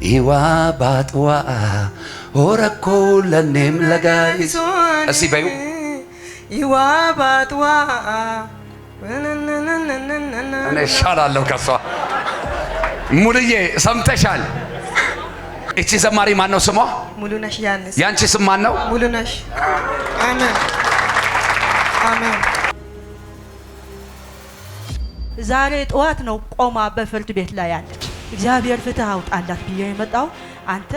ኢዋ ባጥዋ ኦረኮ ለኔም ለጋይ እስቲ በዩ ኢዋ ባጥዋ እኔ ሻላለሁ ከሷ ሙሉዬ ሰምተሻል? እቺ ዘማሪ ማን ነው ስሟ? ሙሉነሽ ያንስ። ያንቺ ስም ማን ነው? ሙሉነሽ። አሜን አሜን። ዛሬ ጠዋት ነው ቆማ በፍርድ ቤት ላይ ያለች። እግዚአብሔር ፍትህ አውጣላት ብዬ የመጣው አንተ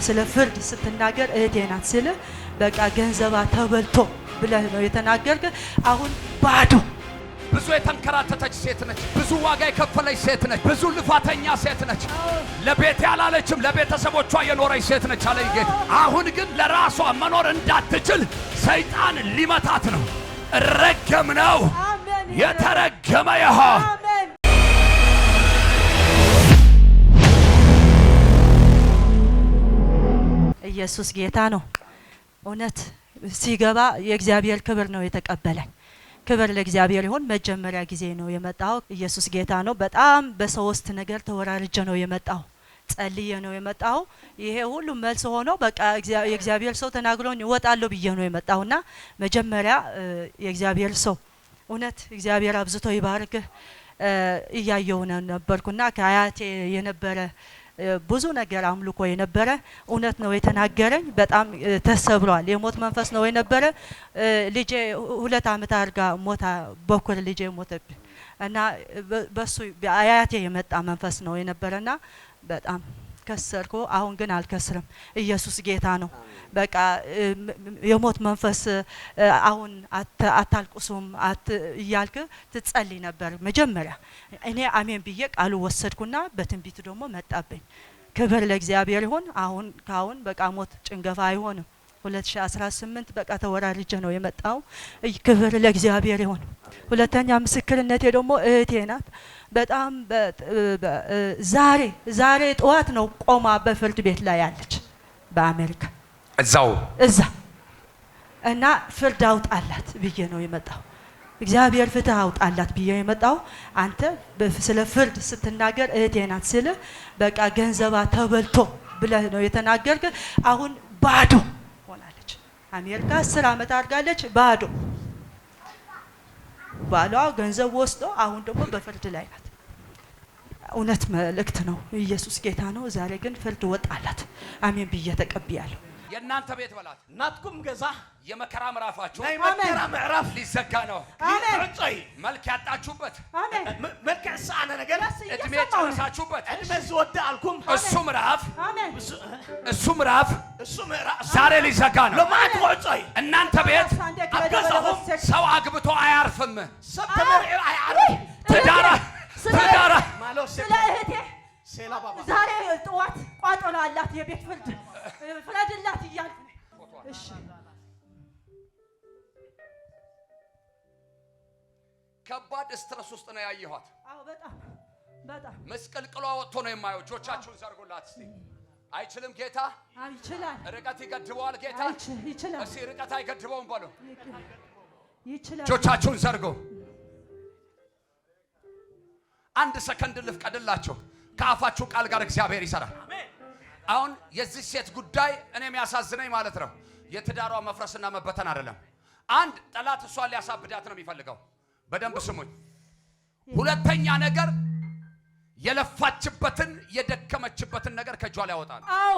ስለ ፍርድ ስትናገር እህቴ ናት ስል በቃ ገንዘባ ተበልቶ ብለህ ነው የተናገርክ። አሁን ባዶ ብዙ የተንከራተተች ሴት ነች። ብዙ ዋጋ የከፈለች ሴት ነች። ብዙ ልፋተኛ ሴት ነች። ለቤት ያላለችም ለቤተሰቦቿ የኖረች ሴት ነች አለኝ ጌታ። አሁን ግን ለራሷ መኖር እንዳትችል ሰይጣን ሊመታት ነው። ረገም ነው። የተረገመ ይሁን። ኢየሱስ ጌታ ነው። እውነት ሲገባ የእግዚአብሔር ክብር ነው የተቀበለኝ። ክብር ለእግዚአብሔር ይሁን። መጀመሪያ ጊዜ ነው የመጣው። ኢየሱስ ጌታ ነው። በጣም በሶስት ነገር ተወራርጀ ነው የመጣው። ጸልዬ ነው የመጣው። ይሄ ሁሉ መልስ ሆኖ በቃ የእግዚአብሔር ሰው ተናግሮኝ እወጣለሁ ብዬ ነው የመጣውና መጀመሪያ የእግዚአብሔር ሰው እውነት እግዚአብሔር አብዝቶ ይባርክ እያየው ነበርኩና ከአያቴ የነበረ ብዙ ነገር አምልኮ የነበረ እውነት ነው የተናገረኝ። በጣም ተሰብሯል። የሞት መንፈስ ነው የነበረ። ልጄ 2 ዓመት አርጋ ሞታ በኩር ልጄ ሞተብኝ እና በሱ አያቴ የመጣ መንፈስ ነው የነበረና በጣም ከሰርኩ። አሁን ግን አልከስርም። ኢየሱስ ጌታ ነው። በቃ የሞት መንፈስ አሁን አታልቁሱም እያልክ ትጸልይ ነበር መጀመሪያ። እኔ አሜን ብዬ ቃሉ ወሰድኩና በትንቢት ደግሞ መጣብኝ። ክብር ለእግዚአብሔር ይሁን። አሁን በቃ ሞት ጭንገፋ አይሆንም። 2018 በቃ ተወራርጀ ነው የመጣው። ክብር ለእግዚአብሔር ይሁን። ሁለተኛ ምስክርነቴ ደግሞ እህቴ ናት። በጣም ዛሬ ጠዋት ነው ቆማ በፍርድ ቤት ላይ ያለች በአሜሪካ እዛ እና ፍርድ አውጣላት ብዬ ነው የመጣው። እግዚአብሔር ፍትህ አውጣላት ብዬ የመጣው አንተ ስለ ፍርድ ስትናገር እህቴ ናት ስል በቃ ገንዘባ ተበልቶ ብለህ ነው የተናገርክ። አሁን ባዶ ሆናለች። አሜሪካ 10 ዓመት አድርጋለች። ባዶ ባሏ ገንዘብ ወስዶ አሁን ደግሞ በፍርድ ላይ ናት። እውነት መልእክት ነው። ኢየሱስ ጌታ ነው። ዛሬ ግን ፍርድ ወጣላት። አሜን ብዬ ተቀብያለሁ። የእናንተ ቤት በላት ናትኩም ገዛ የመከራ ምዕራፋችሁ ናይ መከራ ምዕራፍ ሊዘጋ ነው። አሜን። መልክ ያጣችሁበት አሜን። መልክ ሳነ ነገር እድሜ ጨረሳችሁበት እድሜ ዝወዳ አልኩም እሱ ምዕራፍ አሜን። እሱ ምዕራፍ ዛሬ ሊዘጋ ነው። ለማት ወጣይ እናንተ ቤት አገዛሁም ሰው አግብቶ አያርፍም። ሰብተመር አያርፍ ትዳራ ማለት ስለ እህቴ ዛሬ ጠዋት ቋጠሮ አላት። የቤት ፍርድ ፍረድላት እያልኩ እሺ ከባድ ስትረስ ውስጥ ነው ያየኋት። አዎ በጣም መስቀልቅሏ ወጥቶ ነው የማየው። እጆቻችሁን ዘርጉላት እስቲ። አይችልም ጌታ ይችላል። ርቀት ይገድበዋል ጌታ ይችላል። እስቲ ርቀት አይገድበውም በሉ። ይችላል። እጆቻችሁን ዘርጉ። አንድ ሰከንድ ልፍቀድላችሁ። ከአፋችሁ ቃል ጋር እግዚአብሔር ይሰራል። አሁን የዚህ ሴት ጉዳይ እኔ የሚያሳዝነኝ ማለት ነው የትዳሯ መፍረስና መበተን አይደለም። አንድ ጠላት እሷን ሊያሳብዳት ነው የሚፈልገው። በደንብ ስሙኝ። ሁለተኛ ነገር የለፋችበትን የደከመችበትን ነገር ከጇ ላይ ያወጣል። አዎ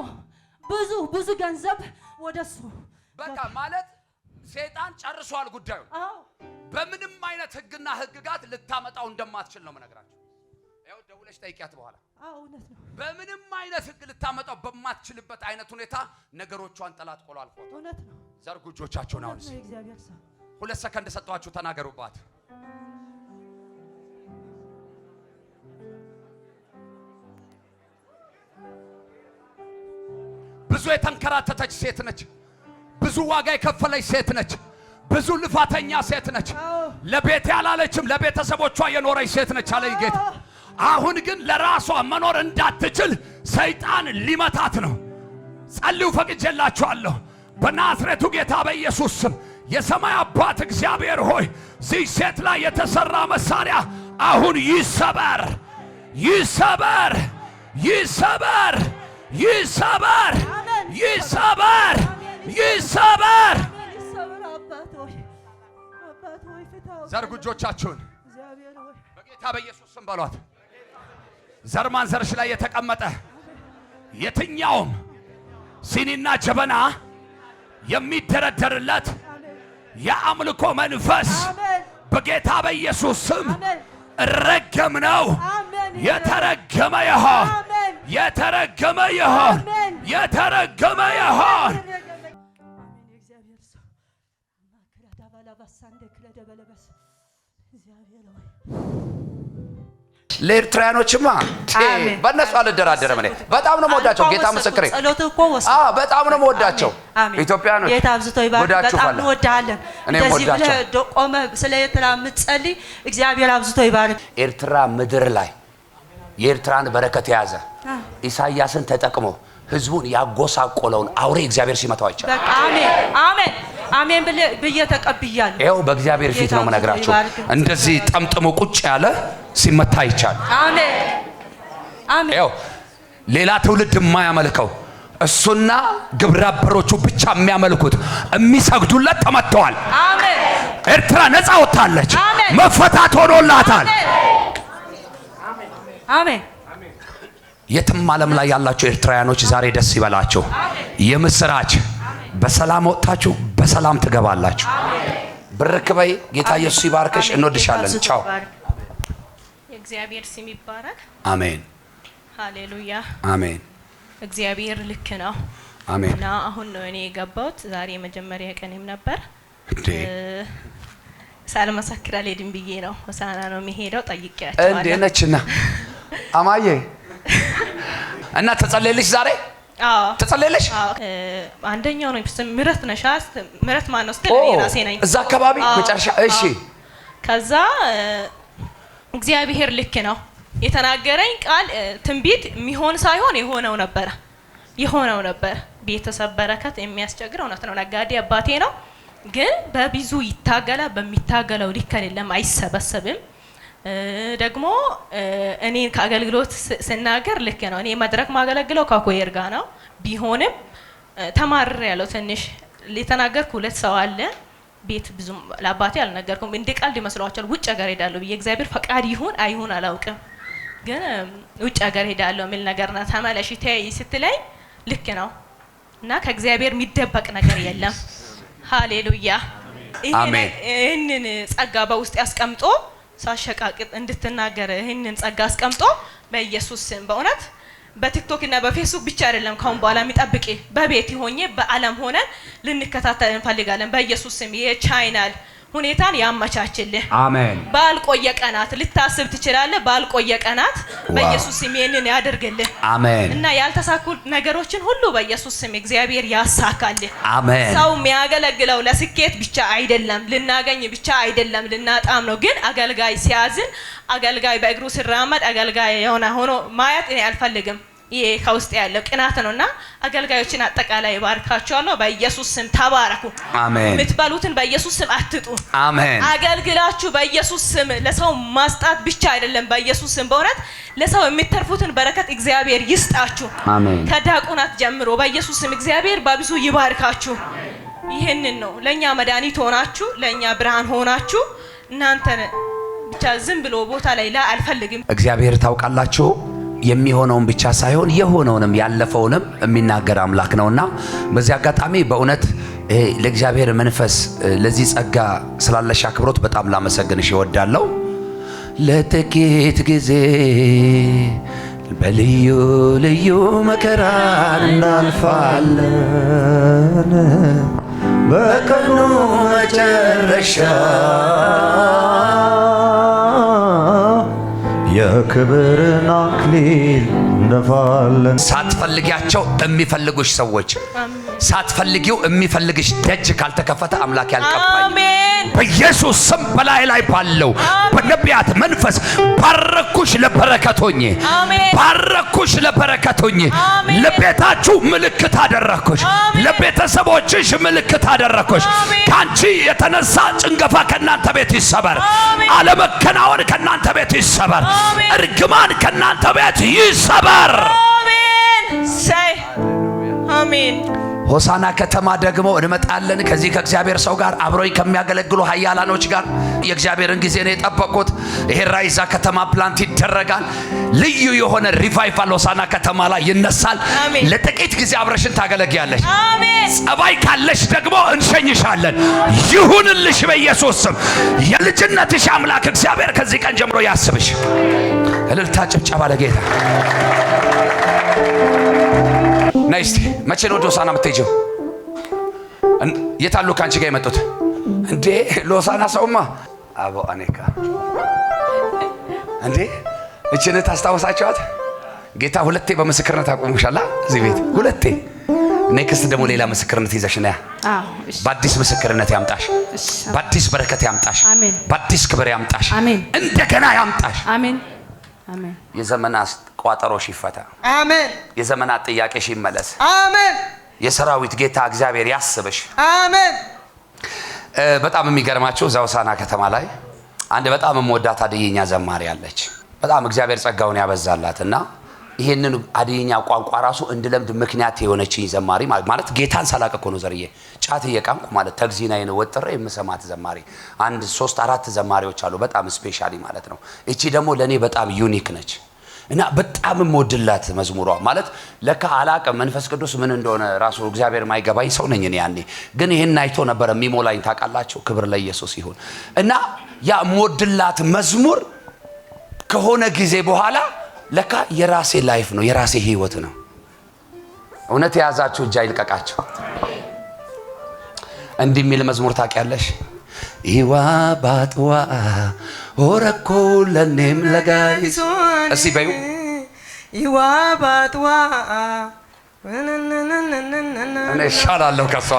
ብዙ ገንዘብ ወደሱ በቃ ማለት ሰይጣን ጨርሷል ጉዳዩ። አዎ በምንም አይነት ህግና ህግጋት ልታመጣው እንደማትችል ነው መነግራችሁ። ያው ደውለሽ ጠይቂያት በኋላ። አዎ እውነት ነው። በምንም አይነት ህግ ልታመጣው በማትችልበት አይነት ሁኔታ ነገሮቿን ጠላት ቆሎ አልፎት። እውነት ነው። ዘርጉ እጆቻችሁን። አሁን 2 ሰከንድ ሰጣችሁ፣ ተናገሩባት። ብዙ የተንከራተተች ሴት ነች። ብዙ ዋጋ የከፈለች ሴት ነች። ብዙ ልፋተኛ ሴት ነች። ለቤት ያላለችም ለቤተሰቦቿ የኖረች ሴት ነች አለኝ ጌታ። አሁን ግን ለራሷ መኖር እንዳትችል ሰይጣን ሊመታት ነው። ጸልዩ፣ ፈቅጄላችኋለሁ በናዝሬቱ ጌታ በኢየሱስ ስም። የሰማይ አባት እግዚአብሔር ሆይ እዚህ ሴት ላይ የተሰራ መሳሪያ አሁን ይሰበር፣ ይሰበር፣ ይሰበር፣ ይሰበር ይሰበር ይሰበር። ዘርጉ እጆቻችሁን በጌታ በኢየሱስ ስም በሏት። ዘር ማንዘርሽ ላይ የተቀመጠ የትኛውም ሲኒና ጀበና የሚደረደርለት የአምልኮ መንፈስ በጌታ በኢየሱስ ስም ረገም ነው። የተረገመ ይሆን የተረገመ ይሆን የተረገመ ይሆን። ለኤርትራያኖችማ በእነሱ አልደራደረም። እኔ በጣም ነው የምወዳቸው። ጌታ ምስክሬ በጣም ነው የምወዳቸው። ኢትዮጵያኖች ጌታ አብዝቶ ይባርክ። በጣም እንወዳለን። እንደዚህ ብለህ ቆመ ስለ ኤርትራ የምትጸልይ እግዚአብሔር አብዝቶ ይባርክ። ኤርትራ ምድር ላይ የኤርትራን በረከት የያዘ ኢሳያስን ተጠቅሞ ህዝቡን ያጎሳቆለውን አውሬ እግዚአብሔር ሲመታው አይቻል። በቃ አሜን አሜን አሜን ብዬ ተቀብያለሁ። ይኸው በእግዚአብሔር ፊት ነው የምነግራችሁ። እንደዚህ ጠምጥሞ ቁጭ ያለ ሲመታ አይቻል። አሜን አሜን። ይኸው ሌላ ትውልድ የማያመልከው እሱና ግብረ አበሮቹ ብቻ የሚያመልኩት የሚሰግዱለት ተመተዋል። አሜን። ኤርትራ ነፃ ወጣለች። መፈታት ሆኖላታል። አሜን። የትም ዓለም ላይ ያላችሁ ኤርትራውያኖች ዛሬ ደስ ይበላችሁ። የምስራች በሰላም ወጣችሁ በሰላም ትገባላችሁ። ብርክ በይ። ጌታ ኢየሱስ ይባርክሽ። እንወድሻለን። ቻው። የእግዚአብሔር ስም ይባረክ። አሜን ሃሌሉያ አሜን። እግዚአብሔር ልክ ነው። አሜን። እና አሁን ነው እኔ የገባሁት። ዛሬ የመጀመሪያ ቀኔም ነበር። ሳልመሰክር አልሄድም ብዬ ነው። ሆሳና ነው የሚሄደው። ጠይቄያቸዋለሁ። እንዴ ነችና አማዬ እና ተጸለየልሽ ዛሬ? አዎ ተጸለየልሽ? አንደኛው ነው ምረት ነሻ ምረት ማን ነው ስትል እኔ ራሴ ነኝ እዛ አካባቢ መጨረሻ። እሺ ከዛ እግዚአብሔር ልክ ነው የተናገረኝ ቃል ትንቢት የሚሆን ሳይሆን የሆነው ነበር። ቤተሰብ በረከት የሚያስቸግር እውነት ነው። ነጋዴ አባቴ ነው፣ ግን በብዙ ይታገላ። በሚታገለው ልክ አይደለም፣ አይሰበሰብም። ደግሞ እኔ ከአገልግሎት ስናገር ልክ ነው። እኔ መድረክ ማገለግለው ከኮየር ጋር ነው። ቢሆንም ተማርር ያለው ትንሽ የተናገርኩ ሁለት ሰው አለ። ቤት ብዙም ለአባቴ አልነገርኩም። እንደ ቀልድ ይመስሏቸዋል። ውጭ ሀገር ሄዳለሁ ብዬ እግዚአብሔር ፈቃድ ይሁን አይሁን አላውቅም፣ ግን ውጭ ሀገር ሄዳለሁ የሚል ነገርና ተመለሽ ተይ ስትለኝ ልክ ነው። እና ከእግዚአብሔር የሚደበቅ ነገር የለም። ሃሌሉያ። ይህንን ጸጋ በውስጥ ያስቀምጦ ሳሸቃቅጥ እንድትናገር ይህንን ጸጋ አስቀምጦ በኢየሱስ ስም በእውነት በቲክቶክ እና በፌስቡክ ብቻ አይደለም ካሁን በኋላ የሚጠብቂ በቤት ሆኜ በአለም ሆነን ልንከታተል እንፈልጋለን። በኢየሱስ ስም የቻይናል ሁኔታን ያመቻችልህ። አሜን። ባልቆየ ቀናት ልታስብ ትችላለህ። ባልቆየ ቀናት በኢየሱስ ስም ይሄንን ያደርግልህ። አሜን። እና ያልተሳኩ ነገሮችን ሁሉ በኢየሱስ ስም እግዚአብሔር ያሳካልህ። አሜን። ሰው የሚያገለግለው ለስኬት ብቻ አይደለም፣ ልናገኝ ብቻ አይደለም፣ ልናጣም ነው። ግን አገልጋይ ሲያዝን፣ አገልጋይ በእግሩ ሲራመድ፣ አገልጋይ የሆነ ሆኖ ማየት እኔ አልፈልግም። ይሄ ከውስጥ ያለው ቅናት ነውና አገልጋዮችን አጠቃላይ ባርካቸዋለሁ። በኢየሱስ ስም ተባረኩ። አሜን። የምትበሉትን በኢየሱስ ስም አትጡ። አሜን። አገልግላችሁ በኢየሱስ ስም ለሰው ማስጣት ብቻ አይደለም፣ በኢየሱስ ስም በእውነት ለሰው የሚተርፉትን በረከት እግዚአብሔር ይስጣችሁ። አሜን። ከዳቁናት ጀምሮ በኢየሱስ ስም እግዚአብሔር በብዙ ይባርካችሁ። ይሄንን ነው ለኛ መድኃኒት ሆናችሁ፣ ለኛ ብርሃን ሆናችሁ እናንተ ብቻ ዝም ብሎ ቦታ ላይ አልፈልግም። እግዚአብሔር ታውቃላችሁ የሚሆነውን ብቻ ሳይሆን የሆነውንም ያለፈውንም የሚናገር አምላክ ነውና በዚህ አጋጣሚ በእውነት ለእግዚአብሔር መንፈስ ለዚህ ጸጋ ስላለሽ አክብሮት በጣም ላመሰግንሽ እወዳለሁ። ለጥቂት ጊዜ በልዩ ልዩ መከራ እናልፋለን፣ በቀኑ መጨረሻ የክብርን አክሊል እንደፋለን። ሳትፈልጊያቸው የሚፈልጉሽ ሰዎች፣ ሳትፈልጊው የሚፈልግሽ ደጅ ካልተከፈተ አምላክ ያልቀባኝ። አሜን። በኢየሱስ ስም በላይ ላይ ባለው በነቢያት መንፈስ ባረኩሽ ለበረከቶኝ፣ ባረኩሽ ለበረከቶኝ። ለቤታችሁ ምልክት አደረኩሽ፣ ለቤተሰቦችሽ ምልክት አደረኩሽ። ካንቺ የተነሳ ጭንገፋ ከናንተ ቤት ይሰበር፣ አለመከናወን ከናንተ ቤት ይሰበር፣ እርግማን ከናንተ ቤት ይሰበር። አሜን። አሜን። ሆሳና ከተማ ደግሞ እንመጣለን። ከዚህ ከእግዚአብሔር ሰው ጋር አብሮኝ ከሚያገለግሉ ኃያላኖች ጋር የእግዚአብሔርን ጊዜ ነው የጠበቁት። ይሄ ራይዛ ከተማ ፕላንት ይደረጋል። ልዩ የሆነ ሪቫይቫል ሆሳና ከተማ ላይ ይነሳል። ለጥቂት ጊዜ አብረሽን ታገለግያለሽ። አሜን። ጸባይ ካለሽ ደግሞ እንሸኝሻለን። ይሁንልሽ በኢየሱስ ስም። የልጅነትሽ አምላክ እግዚአብሔር ከዚህ ቀን ጀምሮ ያስብሽ። እልልታ ጭብጨባ ለጌታ። ነይ እስቲ መቼ ነው ሆሳና የምትሄጂው? የታሉ ካንቺ ጋር የመጡት እንዴ? ለሆሳና ሰውማ አቦ አኔካ እንዴ እቺን ታስታውሳችኋት? ጌታ ሁለቴ በምስክርነት አቆሙሻላ እዚህ ቤት ሁለቴ። ኔክስት ደግሞ ሌላ ምስክርነት ይዘሽ ነያ። በአዲስ ምስክርነት ያምጣሽ፣ በአዲስ በረከት ያምጣሽ፣ በአዲስ ክብር ያምጣሽ፣ እንደገና ያምጣሽ። አሜን አሜን። የዘመናት ቋጠሮሽ ይፈታ። አሜን። የዘመናት ጥያቄሽ ይመለስ። አሜን። የሰራዊት ጌታ እግዚአብሔር ያስብሽ። አሜን። በጣም የሚገርማችሁ እዛው ሆሳና ከተማ ላይ አንድ በጣም የምወዳት አድይኛ ዘማሪ አለች። በጣም እግዚአብሔር ጸጋውን ያበዛላትና ይሄንን አድይኛ ቋንቋ ራሱ እንድለምድ ምክንያት የሆነችኝ ዘማሪ ማለት ጌታን ሳላቅ እኮ ነው ዘርዬ ጫት እየቃምኩ ማለት ተግዚናዬን ወጥሬ የምሰማት ዘማሪ አንድ 3-4 ዘማሪዎች አሉ በጣም ስፔሻሊ ማለት ነው። እቺ ደግሞ ለኔ በጣም ዩኒክ ነች እና በጣም የምወድላት መዝሙሯ ማለት ለካ አላቀም መንፈስ ቅዱስ ምን እንደሆነ ራሱ እግዚአብሔር ማይገባኝ ሰው ነኝ እኔ ያኔ ግን ይሄን አይቶ ነበር የሚሞላኝ ታውቃላችሁ። ክብር ለኢየሱስ ይሁን። እና ያ የምወድላት መዝሙር ከሆነ ጊዜ በኋላ ለካ የራሴ ላይፍ ነው የራሴ ህይወት ነው። እውነት የያዛችሁ እጅ አይልቀቃችሁ። እንዲህ የሚል መዝሙር ታውቂያለሽ? ይዋ ባጥዋ ኦረኮ ለኔም ለጋይስ እስቲ በዩ ይዋ ባጥዋ እኔ ሻላለሁ ከሷ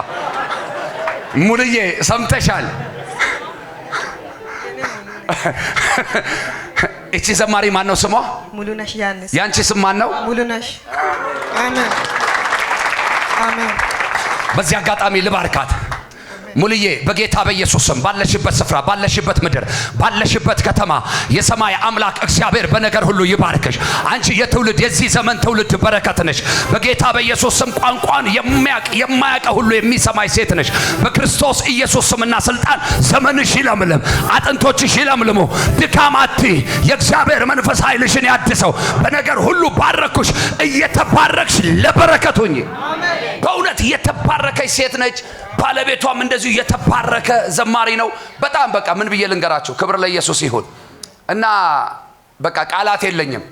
ሙሉዬ ሰምተሻል? እቺ ዘማሪ ማን ነው ስሟ? ሙሉነሽ ያንስ። ያንቺ ስም ማን ነው? ሙሉነሽ። አሜን አሜን። በዚህ አጋጣሚ ልባርካት ሙሉዬ በጌታ በኢየሱስ ስም ባለሽበት ስፍራ ባለሽበት ምድር ባለሽበት ከተማ የሰማይ አምላክ እግዚአብሔር በነገር ሁሉ ይባርክሽ። አንቺ የትውልድ የዚህ ዘመን ትውልድ በረከት ነሽ። በጌታ በኢየሱስ ስም ቋንቋን የማያውቅ ሁሉ የሚሰማይ ሴት ነሽ። በክርስቶስ ኢየሱስ ስምና ስልጣን ዘመንሽ ይለምልም፣ አጥንቶችሽ ይለምልሙ። ድካም አትይ። የእግዚአብሔር መንፈስ ኃይልሽን ያድሰው። በነገር ሁሉ ባረኩሽ። እየተባረክሽ ለበረከት ሁኚ። በእውነት የተባረከች ሴት ነች። ባለቤቷም እንደዚሁ የተባረከ ዘማሪ ነው። በጣም በቃ ምን ብዬ ልንገራችሁ። ክብር ለኢየሱስ ይሁን። እና በቃ ቃላት የለኝም።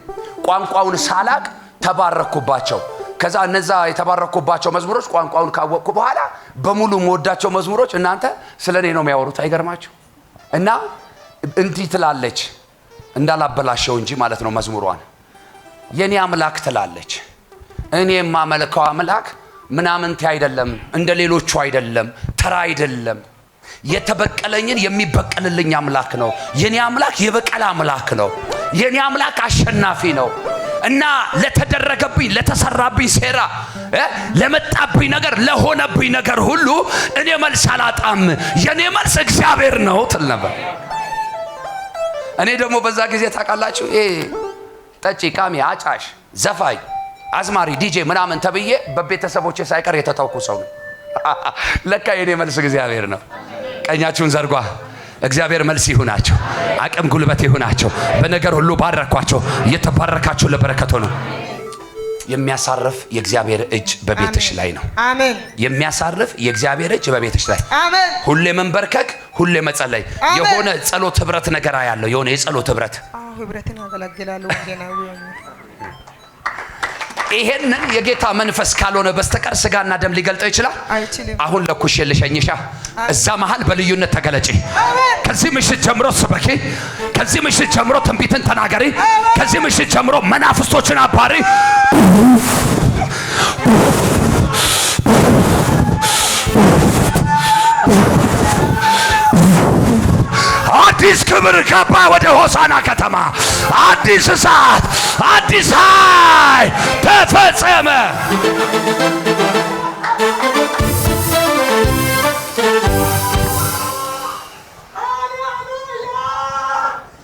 ቋንቋውን ሳላቅ ተባረኩባቸው። ከዛ እነዛ የተባረኩባቸው መዝሙሮች ቋንቋውን ካወቅኩ በኋላ በሙሉ የምወዳቸው መዝሙሮች እናንተ ስለኔ ነው የሚያወሩት። አይገርማችሁ? እና እንዲህ ትላለች እንዳላበላሸው እንጂ ማለት ነው መዝሙሯን። የኔ አምላክ ትላለች። እኔ የማመልከው አምላክ ምናምንቴ አይደለም፣ እንደ ሌሎቹ አይደለም፣ ተራ አይደለም። የተበቀለኝን የሚበቀልልኝ አምላክ ነው። የኔ አምላክ የበቀል አምላክ ነው። የኔ አምላክ አሸናፊ ነው። እና ለተደረገብኝ ለተሰራብኝ ሴራ ለመጣብኝ ነገር ለሆነብኝ ነገር ሁሉ እኔ መልስ አላጣም። የኔ መልስ እግዚአብሔር ነው ትል ነበር። እኔ ደግሞ በዛ ጊዜ ታውቃላችሁ ጠጪ፣ ቃሚ፣ አጫሽ፣ ዘፋኝ፣ አዝማሪ፣ ዲጄ ምናምን ተብዬ በቤተሰቦቼ ሳይቀር የተተውኩ ሰው ነው። ለካ የኔ መልስ እግዚአብሔር ነው። ቀኛችሁን ዘርጓ። እግዚአብሔር መልስ ይሁናችሁ፣ አቅም ጉልበት ይሁናችሁ። በነገር ሁሉ ባረኳቸው። እየተባረካችሁ ለበረከቱ ነው። የሚያሳርፍ የእግዚአብሔር እጅ በቤትሽ ላይ ነው። አሜን። የሚያሳርፍ የእግዚአብሔር እጅ በቤትሽ ላይ አሜን። ሁሌ መንበርከክ፣ ሁሌ መጸለይ። የሆነ ጸሎት ህብረት ነገር ያለው የሆነ የጸሎት ህብረት ህብረትን አገለግላለሁ ገናው ይሄንን የጌታ መንፈስ ካልሆነ በስተቀር ስጋና ደም ሊገልጠው ይችላል አይችልም። አሁን ለኩሽ ልሸኝሻ እዛ መሃል በልዩነት ተገለጪ። ከዚህ ምሽት ጀምሮ ስበኪ። ከዚህ ምሽት ጀምሮ ትንቢትን ተናገሪ። ከዚህ ምሽት ጀምሮ መናፍስቶችን አባሪ። አዲስ ክብር ገባ ወደ ሆሳና ከተማ። አዲስ እሳት፣ አዲስ ኃይል ተፈጸመ።